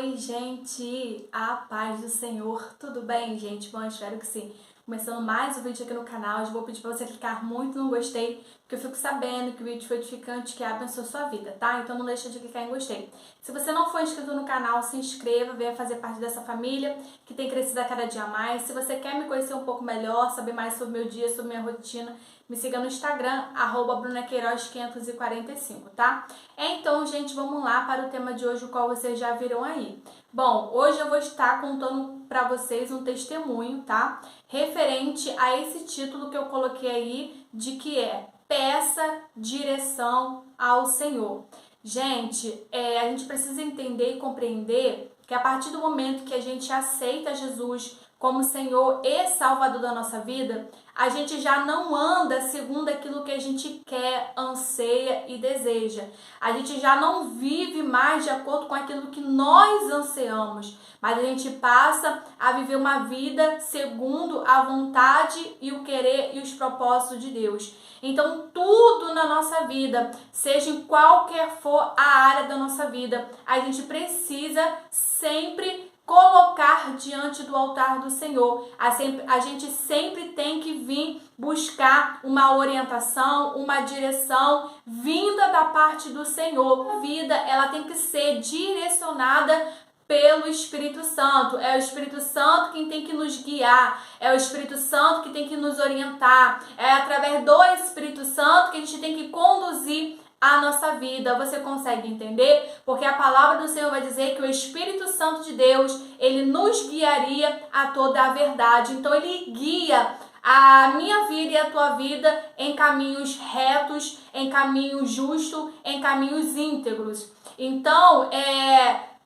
Oi, gente! A paz do Senhor, tudo bem, gente? Bom, espero que sim. Começando mais um vídeo aqui no canal, eu vou pedir pra você clicar muito no gostei, porque eu fico sabendo que o vídeo foi edificante, que abençoa a sua vida, tá? Então não deixa de clicar em gostei. Se você não for inscrito no canal, se inscreva, venha fazer parte dessa família que tem crescido a cada dia mais. Se você quer me conhecer um pouco melhor, saber mais sobre o meu dia, sobre minha rotina, me siga no Instagram, @brunaqueiroz545, tá? Então, gente, vamos lá para o tema de hoje, o qual vocês já viram aí. Bom, hoje eu vou estar contando para vocês um testemunho, tá? Referente a esse título que eu coloquei aí, de que é Peça Direção ao Senhor. Gente, a gente precisa entender e compreender que a partir do momento que a gente aceita Jesus como Senhor e Salvador da nossa vida, a gente já não anda segundo aquilo que a gente quer, anseia e deseja. A gente já não vive mais de acordo com aquilo que nós anseamos, mas a gente passa a viver uma vida segundo a vontade e o querer e os propósitos de Deus. Então, tudo na nossa vida, seja em qualquer for a área da nossa vida, a gente precisa sempre colocar diante do altar do Senhor. A gente sempre tem que vir buscar uma orientação, uma direção vinda da parte do Senhor. A vida, ela tem que ser direcionada pelo Espírito Santo. É o Espírito Santo quem tem que nos guiar, é o Espírito Santo que tem que nos orientar, é através do Espírito Santo que a gente tem que conduzir a nossa vida. Você consegue entender? Porque a palavra do Senhor vai dizer que o Espírito Santo de Deus, ele nos guiaria a toda a verdade. Então ele guia a minha vida e a tua vida em caminhos retos, em caminhos justos, em caminhos íntegros. Então,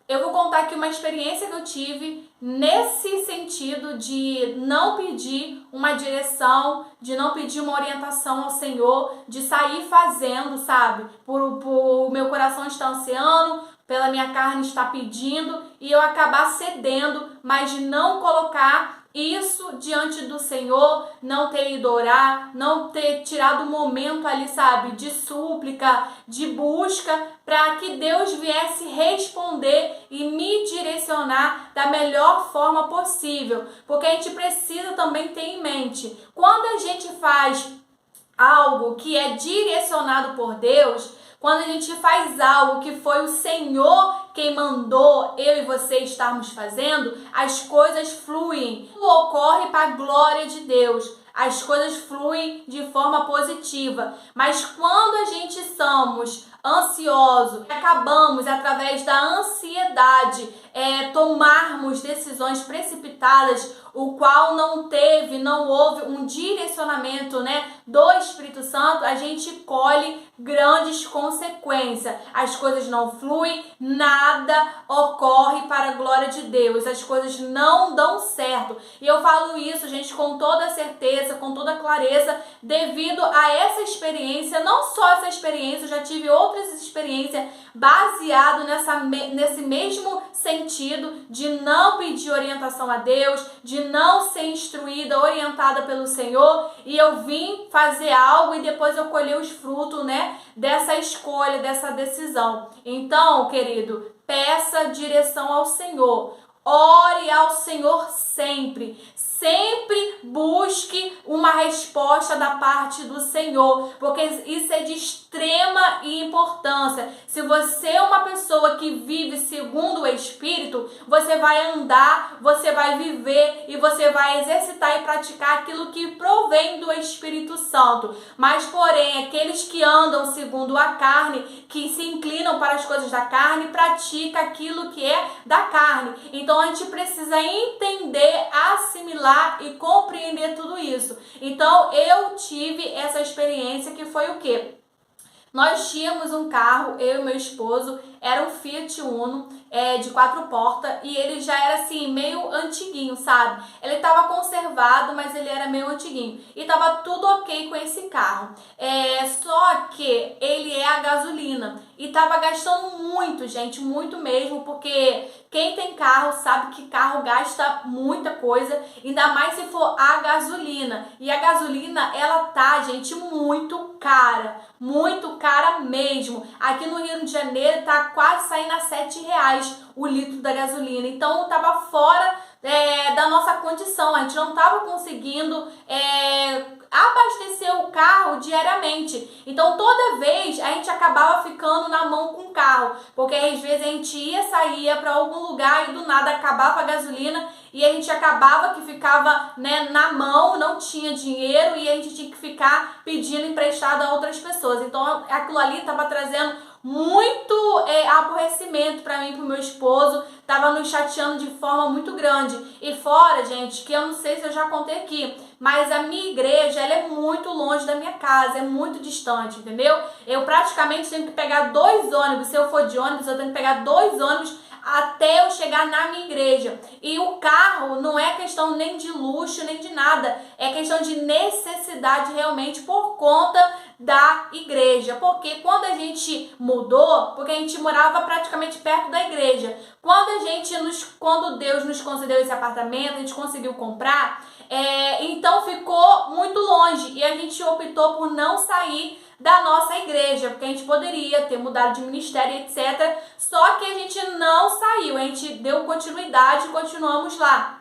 eu vou contar aqui uma experiência que eu tive nesse sentido de não pedir uma direção, de não pedir uma orientação ao Senhor, de sair fazendo, sabe? Por meu coração está ansiando, pela minha carne está pedindo e eu acabar cedendo, mas de não colocar isso diante do Senhor, não ter ido orar, não ter tirado um momento ali, sabe, de súplica, de busca, para que Deus viesse responder e me direcionar da melhor forma possível. Porque a gente precisa também ter em mente, quando a gente faz algo que é direcionado por Deus, quando a gente faz algo que foi o Senhor quem mandou eu e você estarmos fazendo, as coisas fluem. Tudo ocorre para a glória de Deus. As coisas fluem de forma positiva. Mas quando a gente somos ansiosos, acabamos através da ansiedade tomarmos decisões precipitadas, o qual não houve um direcionamento, do Espírito Santo, a gente colhe grandes consequências. As coisas não fluem, nada ocorre para a glória de Deus, as coisas não dão certo. E eu falo isso, gente, com toda certeza, com toda clareza, devido a essa experiência. Não só essa experiência, eu já tive outras experiências baseado nesse mesmo sentido de não pedir orientação a Deus, de não ser instruída, orientada pelo Senhor, e eu vim fazer algo e depois eu colher os frutos, dessa escolha, dessa decisão. Então, querido, peça direção ao Senhor. Ore ao Senhor sempre. Sempre busque uma resposta da parte do Senhor, porque isso é de extrema importância. Se você é uma pessoa que vive segundo o Espírito, você vai andar, você vai viver e você vai exercitar e praticar aquilo que provém do Espírito Santo. Mas, porém, aqueles que andam segundo a carne, que se inclinam para as coisas da carne, praticam aquilo que é da carne. Então, a gente precisa entender, assimilar e compreender tudo isso. Então, eu tive essa experiência que foi o quê? Nós tínhamos um carro, eu e meu esposo, era um Fiat Uno, de 4 portas, e ele já era assim, meio antiguinho, sabe? Ele estava conservado, mas ele era meio antiguinho. E tava tudo ok com esse carro. Só que ele é a gasolina. E tava gastando muito, gente, muito mesmo, porque quem tem carro sabe que carro gasta muita coisa, ainda mais se for a gasolina. E a gasolina, ela tá, gente, muito cara mesmo. Aqui no Rio de Janeiro tá quase saindo a R$ 7 o litro da gasolina. Então estava fora da nossa condição, a gente não estava conseguindo abastecer o carro diariamente. Então toda vez a gente acabava ficando na mão com o carro, porque às vezes a gente saía para algum lugar e do nada acabava a gasolina e a gente acabava que ficava, né, na mão, não tinha dinheiro e a gente tinha que ficar pedindo emprestado a outras pessoas. Então aquilo ali estava trazendo muito aborrecimento para mim e para o meu esposo, tava nos chateando de forma muito grande. E fora, gente, que eu não sei se eu já contei aqui, mas a minha igreja, ela é muito longe da minha casa, é muito distante, entendeu? Eu praticamente tenho que pegar 2 ônibus, se eu for de ônibus, eu tenho que pegar 2 ônibus até eu chegar na minha igreja. E o carro não é questão nem de luxo, nem de nada, é questão de necessidade realmente por conta da igreja. Porque quando a gente mudou, porque a gente morava praticamente perto da igreja, quando Deus nos concedeu esse apartamento, a gente conseguiu comprar, então ficou muito longe e a gente optou por não sair da nossa igreja, porque a gente poderia ter mudado de ministério, etc. Só que a gente não saiu, a gente deu continuidade e continuamos lá.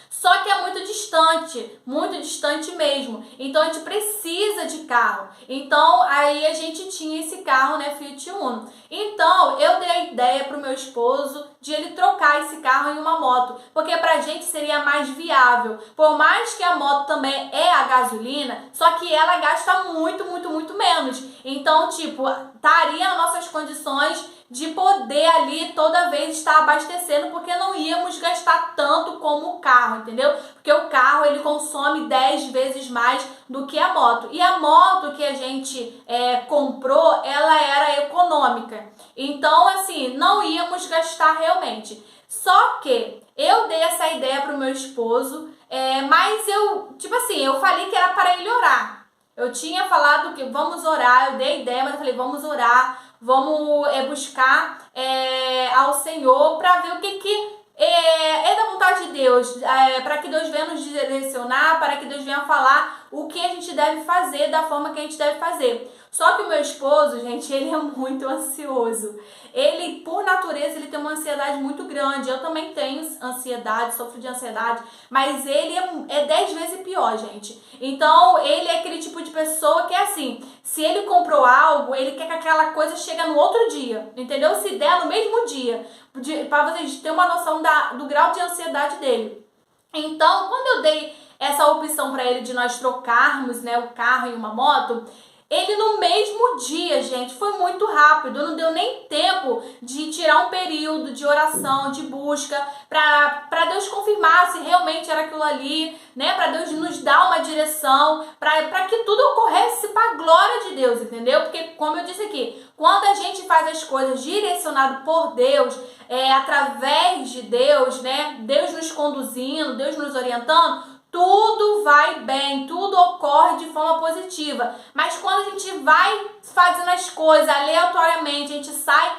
Só que é muito distante mesmo. Então a gente precisa de carro. Então aí a gente tinha esse carro, né, Fiat Uno. Então eu dei a ideia pro meu esposo de ele trocar esse carro em uma moto, porque pra gente seria mais viável. Por mais que a moto também é a gasolina, só que ela gasta muito menos. Então, tipo, estaria nas nossas condições de poder ali toda vez estar abastecendo, porque não íamos gastar tanto como o carro, entendeu? Porque o carro ele consome 10 vezes mais do que a moto. E a moto que a gente comprou, ela era econômica. Então, assim, não íamos gastar realmente. Só que eu dei essa ideia pro meu esposo, mas eu falei que era para ele orar. Eu tinha falado que vamos orar, eu dei a ideia, mas eu falei, vamos orar, vamos buscar ao Senhor para ver o que é da vontade de Deus, para que Deus venha nos direcionar, para que Deus venha falar o que a gente deve fazer, da forma que a gente deve fazer. Só que o meu esposo, gente, ele é muito ansioso. Ele, por natureza, ele tem uma ansiedade muito grande. Eu também tenho ansiedade, sofro de ansiedade, mas ele é 10 vezes pior, gente. Então, ele é aquele tipo de pessoa que é assim, se ele comprou algo, ele quer que aquela coisa chegue no outro dia, entendeu? Se der no mesmo dia, para vocês terem uma noção do grau de ansiedade dele. Então, quando eu dei essa opção para ele de nós trocarmos, né, o carro em uma moto, ele no mesmo dia, gente, foi muito rápido, não deu nem tempo de tirar um período de oração, de busca, para Deus confirmar se realmente era aquilo ali, né, para Deus nos dar uma direção, para que tudo ocorresse para a glória de Deus, entendeu? Porque, como eu disse aqui, quando a gente faz as coisas direcionado por Deus, através de Deus, né, Deus nos conduzindo, Deus nos orientando, tudo vai bem, tudo ocorre de forma positiva. Mas quando a gente vai fazendo as coisas aleatoriamente, a gente sai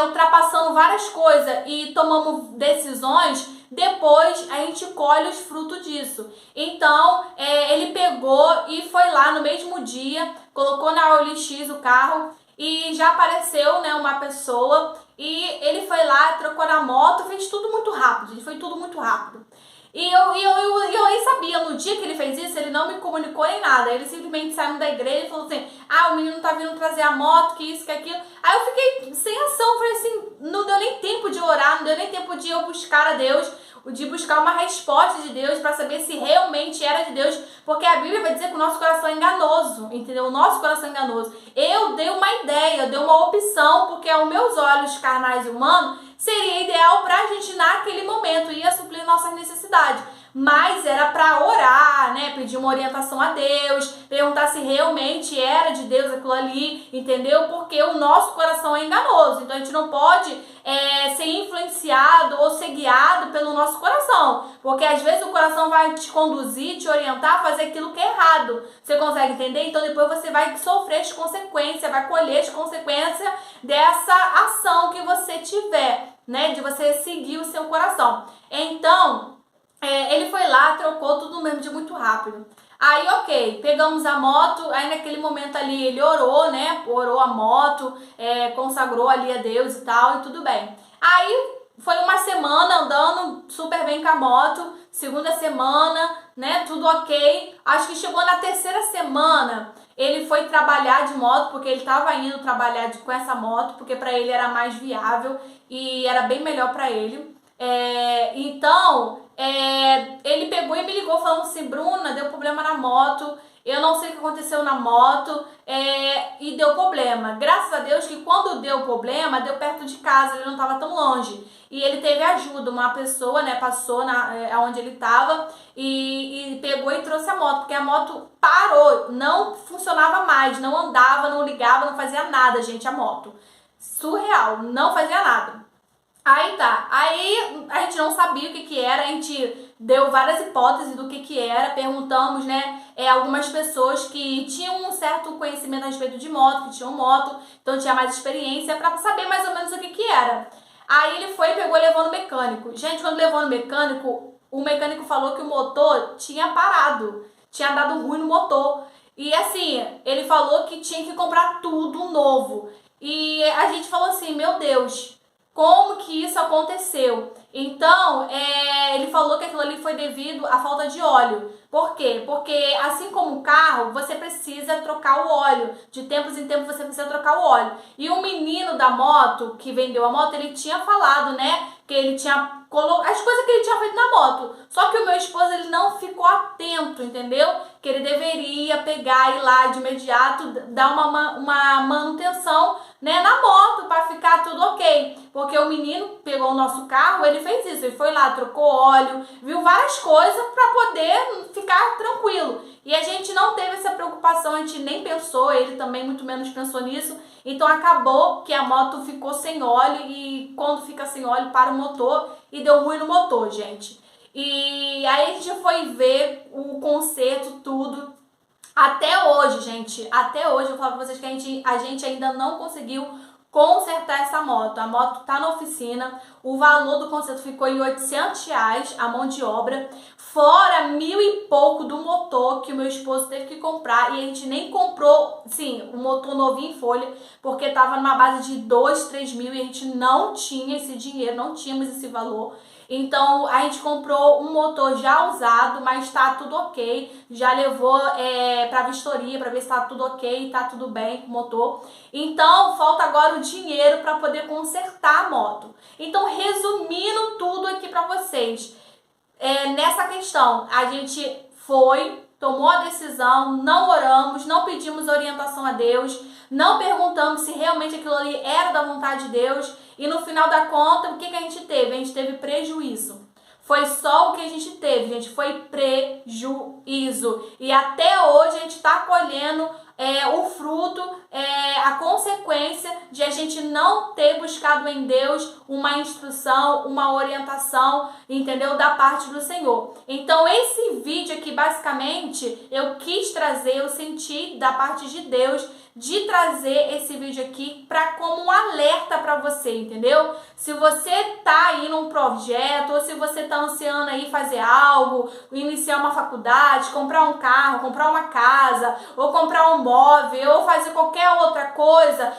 ultrapassando várias coisas e tomamos decisões, depois a gente colhe os frutos disso. Então, ele pegou e foi lá no mesmo dia, colocou na OLX o carro e já apareceu, né, uma pessoa e ele foi lá, trocou na moto, fez tudo muito rápido, gente, foi tudo muito rápido. E eu nem sabia, no dia que ele fez isso, ele não me comunicou nem nada. Ele simplesmente saiu da igreja e falou assim, o menino tá vindo trazer a moto, que isso, que aquilo. Aí eu fiquei sem ação, falei assim, não deu nem tempo de orar, não deu nem tempo de eu buscar a Deus, de buscar uma resposta de Deus para saber se realmente era de Deus, porque a Bíblia vai dizer que o nosso coração é enganoso, entendeu? O nosso coração é enganoso. Eu dei uma ideia, eu dei uma opção, porque aos meus olhos carnais e humanos, seria ideal para a gente naquele momento, ia suprir nossas necessidades. Mas era para orar, né? Pedir uma orientação a Deus, perguntar se realmente era de Deus aquilo ali, entendeu? Porque o nosso coração é enganoso, então a gente não pode ser influenciado ou ser guiado pelo nosso coração, porque às vezes o coração vai te conduzir, te orientar a fazer aquilo que é errado. Você consegue entender? Então depois você vai sofrer as consequências, vai colher as consequências dessa ação que você tiver, né? De você seguir o seu coração. Então, ele foi lá, trocou tudo mesmo de muito rápido. Aí, ok, pegamos a moto, aí naquele momento ali ele orou, né? Orou a moto, consagrou ali a Deus e tal, e tudo bem. Aí foi uma semana andando super bem com a moto, segunda semana, né? Tudo ok. Acho que chegou na terceira semana, ele foi trabalhar de moto, porque ele estava indo trabalhar com essa moto, porque para ele era mais viável e era bem melhor para ele. Então, ele pegou e me ligou falando assim, Bruna, deu problema na moto, eu não sei o que aconteceu na moto, e deu problema. Graças a Deus que quando deu problema, deu perto de casa, ele não estava tão longe. E ele teve ajuda, uma pessoa, né, passou onde ele estava e pegou e trouxe a moto, porque a moto parou, não funcionava mais, não andava, não ligava, não fazia nada, gente, a moto. Surreal, não fazia nada. Aí tá, aí a gente não sabia o que era, a gente deu várias hipóteses do que era, perguntamos, né, algumas pessoas que tinham um certo conhecimento a respeito de moto, que tinham moto, então tinha mais experiência para saber mais ou menos o que era. Aí ele foi e pegou e levou no mecânico. Gente, quando levou no mecânico, o mecânico falou que o motor tinha parado, tinha dado ruim no motor. E assim, ele falou que tinha que comprar tudo novo. E a gente falou assim, meu Deus, como que isso aconteceu? Então, ele falou que aquilo ali foi devido à falta de óleo. Por quê? Porque assim como o carro, você precisa trocar o óleo. De tempos em tempos você precisa trocar o óleo. E o menino da moto, que vendeu a moto, ele tinha falado, né, que ele tinha as coisas que ele tinha feito na moto. Só que o meu esposo, ele não ficou atento, entendeu? Que ele deveria pegar e ir lá de imediato, dar uma manutenção, né, na moto, para ficar tudo ok. Porque o menino pegou o nosso carro, ele fez isso, ele foi lá, trocou óleo, viu várias coisas para poder ficar tranquilo. E a gente não teve essa preocupação, a gente nem pensou, ele também muito menos pensou nisso. Então acabou que a moto ficou sem óleo e quando fica sem óleo para o motor e deu ruim no motor, gente. E aí a gente foi ver o conserto, tudo. Até hoje, gente, até hoje eu falo pra vocês que a gente ainda não conseguiu consertar essa moto. A moto tá na oficina, o valor do conserto ficou em R$800, a mão de obra, fora 1.000 e pouco do motor que o meu esposo teve que comprar, e a gente nem comprou, sim, o motor novinho em folha, porque tava numa base de 2, 3 mil e a gente não tinha esse dinheiro, não tínhamos esse valor. Então a gente comprou um motor já usado, mas tá tudo ok. Já levou pra vistoria para ver se tá tudo ok, tá tudo bem com o motor. Então falta agora o dinheiro para poder consertar a moto. Então, resumindo tudo aqui para vocês, nessa questão, a gente tomou a decisão, não oramos, não pedimos orientação a Deus, não perguntamos se realmente aquilo ali era da vontade de Deus. E no final da conta, o que a gente teve? A gente teve prejuízo. Foi só o que a gente teve, gente. Foi prejuízo. E até hoje a gente está colhendo o fruto, a consequência de a gente não ter buscado em Deus uma instrução, uma orientação, entendeu? Da parte do Senhor. Então esse vídeo aqui, basicamente, eu quis trazer, eu senti da parte de Deus de trazer esse vídeo aqui como um alerta para você, entendeu? Se você tá aí num projeto, ou se você tá ansiando aí fazer algo, iniciar uma faculdade, comprar um carro, comprar uma casa, ou comprar um móvel, ou fazer qualquer outra coisa,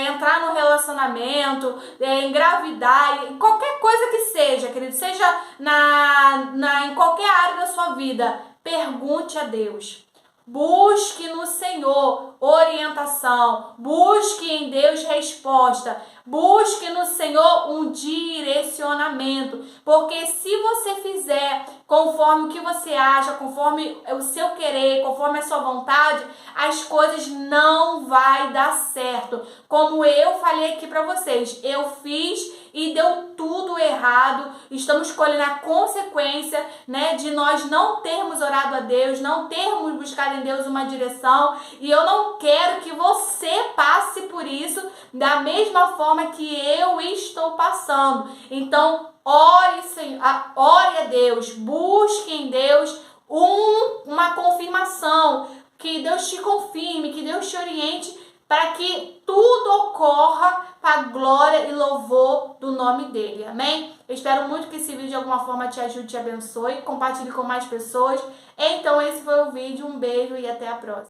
entrar no relacionamento, engravidar, qualquer coisa que seja, querido, seja em qualquer área da sua vida, pergunte a Deus. Busque no Senhor orientação, busque em Deus resposta, busque no Senhor um direcionamento, porque se você fizer conforme o que você acha, conforme o seu querer, conforme a sua vontade, as coisas não vai dar certo. Como eu falei aqui para vocês, eu fiz e deu tudo errado, estamos colhendo a consequência, né, de nós não termos orado a Deus, não termos buscado em Deus uma direção, e eu não quero que você passe por isso da mesma forma que eu estou passando. Então, ore, Senhor, ore a Deus, busque em Deus uma confirmação, que Deus te confirme, que Deus te oriente para que tudo ocorra para a glória e louvor do nome dele, amém? Eu espero muito que esse vídeo de alguma forma te ajude, te abençoe, compartilhe com mais pessoas. Então esse foi o vídeo, um beijo e até a próxima.